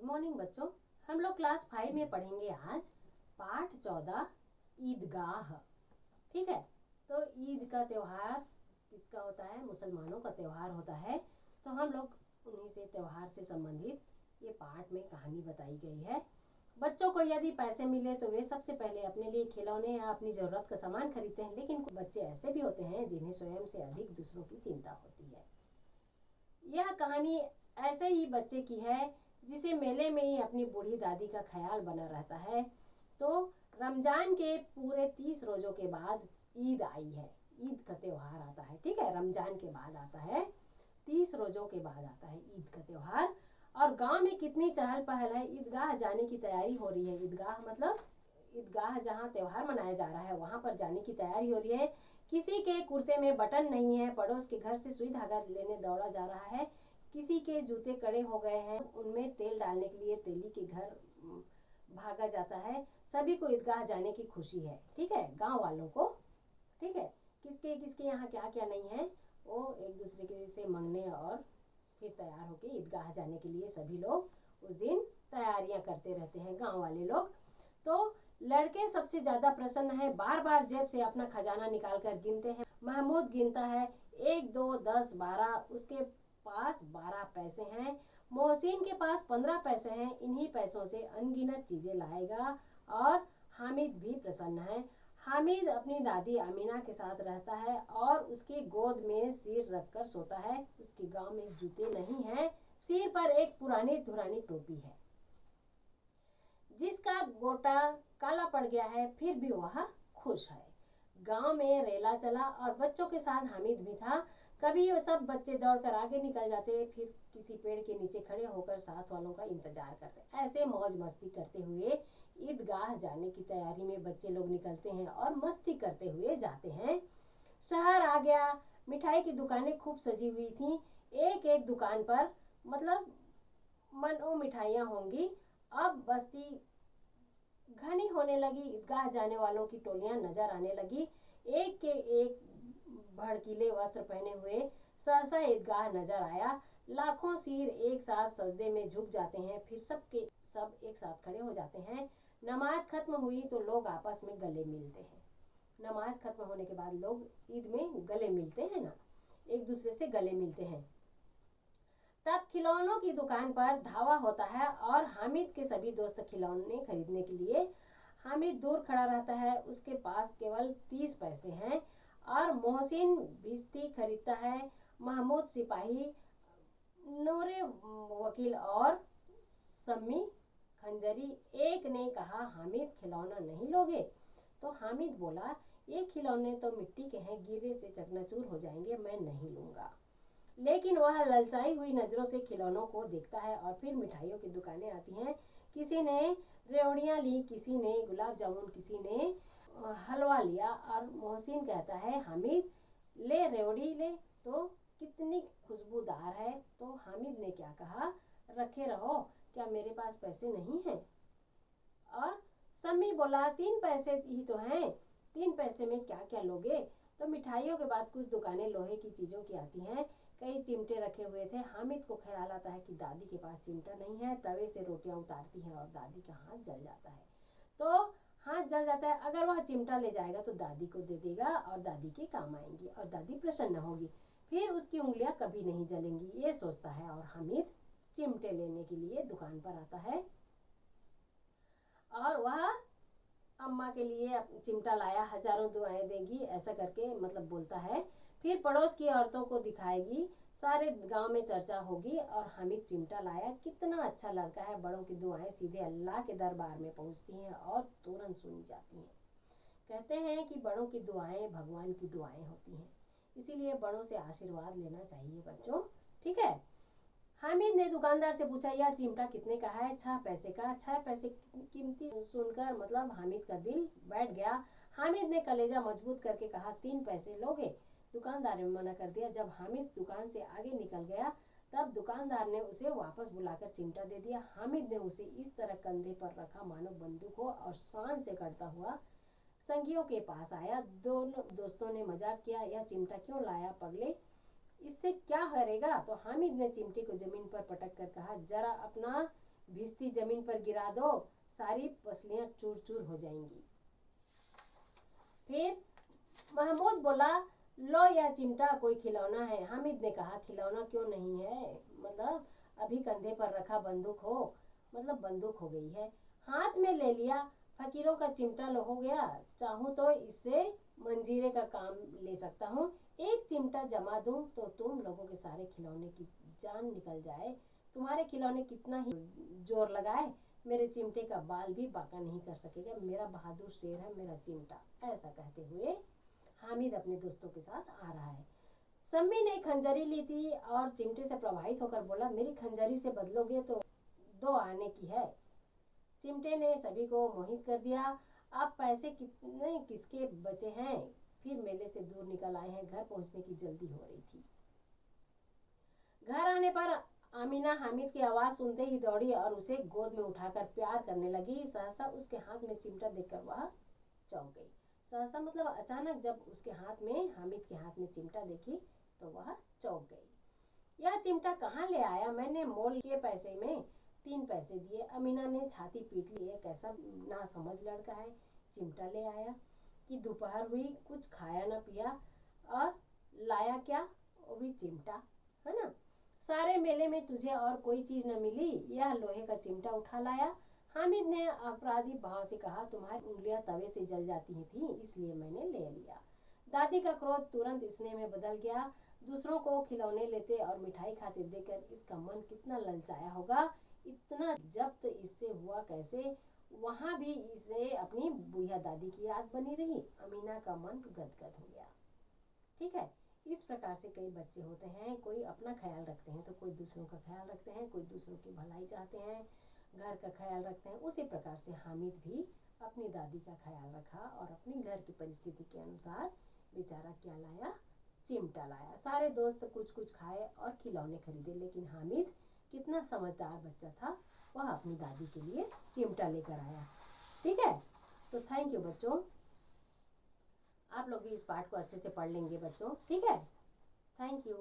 Morning बच्चों, हम लोग क्लास 5 में पढ़ेंगे आज पाठ 14 ईदगाह। ठीक है, तो ईद का त्योहार किसका होता है? मुसलमानों का त्योहार होता है। तो हम लोग उन्हीं से त्योहार से संबंधित ये पाठ में कहानी बताई गई है। बच्चों को यदि पैसे मिले तो वे सबसे पहले अपने लिए खिलौने या अपनी ज़रूरत का सामान खरीदते हैं, लेकिन कुछ बच्चे ऐसे भी होते हैं जिन्हें स्वयं से अधिक दूसरों की चिंता होती है। यह कहानी ऐसे ही बच्चे की है जिसे मेले में ही अपनी बूढ़ी दादी का ख्याल बना रहता है। तो रमजान के पूरे 30 रोज़ों के बाद ईद आई है, ईद का त्योहार आता है। ठीक है, रमजान के बाद आता है, 30 रोज़ों के बाद आता है ईद का त्योहार। और गांव में कितनी चहल पहल है, ईदगाह जाने की तैयारी हो रही है। ईदगाह मतलब ईदगाह जहाँ त्योहार मनाया जा रहा है वहाँ पर जाने की तैयारी हो रही है। किसी के कुर्ते में बटन नहीं है, पड़ोस के घर से सुई धागा लेने दौड़ा जा रहा है। किसी के जूते कड़े हो गए हैं, उनमें तेल डालने के लिए तेली के घर भागा जाता है। सभी को ईदगाह जाने की खुशी है। ठीक है, गांव वालों को। ठीक है, किसके किसके यहाँ क्या क्या नहीं है वो एक दूसरे के से मांगने और फिर तैयार होके ईदगाह जाने के लिए सभी लोग उस दिन तैयारियां करते रहते हैं, गांव वाले लोग। तो लड़के सबसे ज्यादा प्रसन्न है, बार बार जेब से अपना खजाना निकाल कर गिनते हैं। महमूद गिनता है 1 2 10 12, उसके पास 12 पैसे हैं। मोहसिन के पास 15 पैसे हैं। इन्हीं पैसों से अनगिनत चीजें लाएगा। और हामिद भी प्रसन्न है। हामिद अपनी दादी अमीना के साथ रहता है और उसकी गोद में सिर रखकर सोता है। उसके गांव में जूते नहीं हैं, सिर पर एक पुरानी धुरानी टोपी है जिसका गोटा काला पड़ गया है, फिर भी वह खुश है। गांव में रेला चला और बच्चों के साथ हामिद भी था। कभी वो सब बच्चे दौड़कर आगे निकल जाते, फिर किसी पेड़ के नीचे खड़े होकर साथ वालों का इंतजार करते। ऐसे मौज मस्ती करते हुए ईदगाह जाने की तैयारी में बच्चे लोग निकलते हैं और मस्ती करते हुए जाते हैं। शहर आ गया, मिठाई की दुकानें खूब सजी हुई थी। एक एक दुकान पर मतलब मनो मिठाइयाँ होंगी। अब बस्ती घनी होने लगी, ईदगाह जाने वालों की टोलियां नजर आने लगी। एक के एक भड़कीले वस्त्र पहने हुए सहसा ईदगाह नजर आया। लाखों सिर एक साथ सजदे में झुक जाते हैं, फिर सब एक साथ खड़े हो जाते हैं। नमाज खत्म हुई तो लोग आपस में गले मिलते हैं। नमाज खत्म होने के बाद लोग ईद में गले मिलते हैं ना, एक दूसरे से गले मिलते हैं। तब खिलौनों की दुकान पर धावा होता है और हामिद के सभी दोस्त खिलौने खरीदने के लिए। हामिद दूर खड़ा रहता है, उसके पास केवल 30 पैसे हैं। और मोहसिन भिश्ती खरीदता है, महमूद सिपाही, नूरे वकील और सम्मी खंजरी। एक ने कहा, हामिद खिलौना नहीं लोगे? तो हामिद बोला, ये खिलौने तो मिट्टी के हैं, गिरे से चकनाचूर हो जाएंगे, मैं नहीं लूँगा। लेकिन वह ललचाई हुई नज़रों से खिलौनों को देखता है। और फिर मिठाइयों की दुकानें आती हैं। किसी ने रेवड़ियाँ ली, किसी ने गुलाब जामुन, किसी ने हलवा लिया। और मोहसिन कहता है, हामिद ले रेवड़ी ले तो कितनी खुशबूदार है। तो हामिद ने क्या कहा, रखे रहो, क्या मेरे पास पैसे नहीं हैं? और सम्मी बोला, 3 पैसे ही तो हैं, 3 पैसे में क्या क्या लोगे? तो मिठाइयों के बाद कुछ दुकानें लोहे की चीज़ों की आती हैं। कई चिमटे रखे हुए थे। हामिद को ख्याल आता है कि दादी के पास चिमटा नहीं है। तवे से रोटियां उतारती है और दादी का हाथ जल जाता है। तो हाथ जल जाता है, अगर वह चिमटा ले जाएगा तो दादी को दे देगा और दादी के काम आएंगी और दादी प्रसन्न होगी, फिर उसकी उंगलियां कभी नहीं जलेंगी, ये सोचता है। और हामिद चिमटे लेने के लिए दुकान पर आता है और वह अम्मा के लिए चिमटा लाया, हजारों दुआएं देगी, ऐसा करके मतलब बोलता है। फिर पड़ोस की औरतों को दिखाएगी, सारे गांव में चर्चा होगी। और हामिद चिमटा लाया, कितना अच्छा लड़का है। बड़ों की दुआएं सीधे अल्लाह के दरबार में पहुंचती हैं और तुरंत सुनी जाती हैं। कहते हैं कि बड़ों की दुआएं भगवान की दुआएं होती हैं, इसीलिए बड़ों से आशीर्वाद लेना चाहिए बच्चों। ठीक है, हामिद ने दुकानदार से पूछा, यह चिमटा कितने का है? 6 पैसे का। 6 पैसे कीमती सुनकर मतलब हामिद का दिल बैठ गया। हामिद ने कलेजा मजबूत करके कहा, 3 पैसे लोगे? दुकानदार ने मना कर दिया। जब हामिद दुकान से आगे निकल गया तब दुकानदार ने उसे वापस बुलाकर चिमटा दे दिया। हामिद ने उसे इस तरह कंधे पर रखा मानो बंदूक हो और शान से करता हुआ संगियों के पास आया। दोनों दोस्तों ने मजाक किया, यह चिमटा क्यों लाया पगले, इससे क्या करेगा? तो हामिद ने चिमटे को जमीन पर पटक कर कहा, जरा अपना भिजती जमीन पर गिरा दो, सारी पसलियां चूर चूर हो जाएंगी। फिर महमूद बोला, लो यह चिमटा कोई खिलौना है। हामिद ने कहा, खिलौना क्यों नहीं है, मतलब अभी कंधे पर रखा बंदूक हो, मतलब बंदूक हो गई है। हाथ में ले लिया, फकीरों का चिमटा लो हो गया। चाहूँ तो इससे मंजीरे का काम ले सकता हूँ। एक चिमटा जमा दूं तो तुम लोगों के सारे खिलौने की जान निकल जाए। तुम्हारे खिलौने कितना ही जोर लगाए, मेरे चिमटे का बाल भी बांका नहीं कर सकेगा। मेरा बहादुर शेर है मेरा चिमटा। ऐसा कहते हुए हामिद अपने दोस्तों के साथ आ रहा है। सम्मी ने खंजरी ली थी और चिमटे से प्रभावित होकर बोला, मेरी खंजरी से बदलोगे तो 2 आने की है। चिमटे ने सभी को मोहित कर दिया। अब पैसे कितने किसके बचे हैं। फिर मेले से दूर निकल आए हैं। घर पहुंचने की जल्दी हो रही थी। घर आने पर आमीना हामिद की आवाज सुनते ही दौड़ी और उसे गोद में उठाकर प्यार करने लगी। सहसा उसके हाथ में चिमटा देखकर वह चौंक गई। सहसा मतलब अचानक जब उसके हाथ में, हामिद के हाथ में चिमटा देखी तो वह चौंक गई। यह चिमटा कहाँ ले आया, मैंने मोल के पैसे में 3 पैसे दिए। अमीना ने छाती पीट ली, कैसा ना समझ लड़का है, चिमटा ले आया कि दोपहर हुई, कुछ खाया ना पिया और लाया क्या, वो भी चिमटा, है ना। सारे मेले में तुझे और कोई चीज न मिली, यह लोहे का चिमटा उठा लाया। हामिद ने अपराधी भाव से कहा, तुम्हारी उंगलियां तवे से जल जाती थी इसलिए मैंने ले लिया। दादी का क्रोध तुरंत स्नेह में बदल गया। दूसरों को खिलौने लेते और मिठाई खाते देखकर इसका मन कितना ललचाया होगा। इतना जब्त इससे हुआ कैसे। वहां भी इसे अपनी बुढ़िया दादी की याद बनी रही। अमीना का मन गदगद हो गया। ठीक है, इस प्रकार से कई बच्चे होते हैं, कोई अपना ख्याल रखते हैं तो कोई दूसरों का ख्याल रखते हैं, कोई दूसरों की भलाई चाहते हैं, घर का ख्याल रखते हैं। उसी प्रकार से हामिद भी अपनी दादी का ख्याल रखा और अपने घर की परिस्थिति के अनुसार बेचारा क्या लाया, चिमटा लाया। सारे दोस्त कुछ कुछ खाए और खिलौने खरीदे, लेकिन हामिद कितना समझदार बच्चा था, वह अपनी दादी के लिए चिमटा लेकर आया। ठीक है, तो थैंक यू बच्चों। आप लोग भी इस पाठ को अच्छे से पढ़ लेंगे बच्चों। ठीक है, थैंक यू।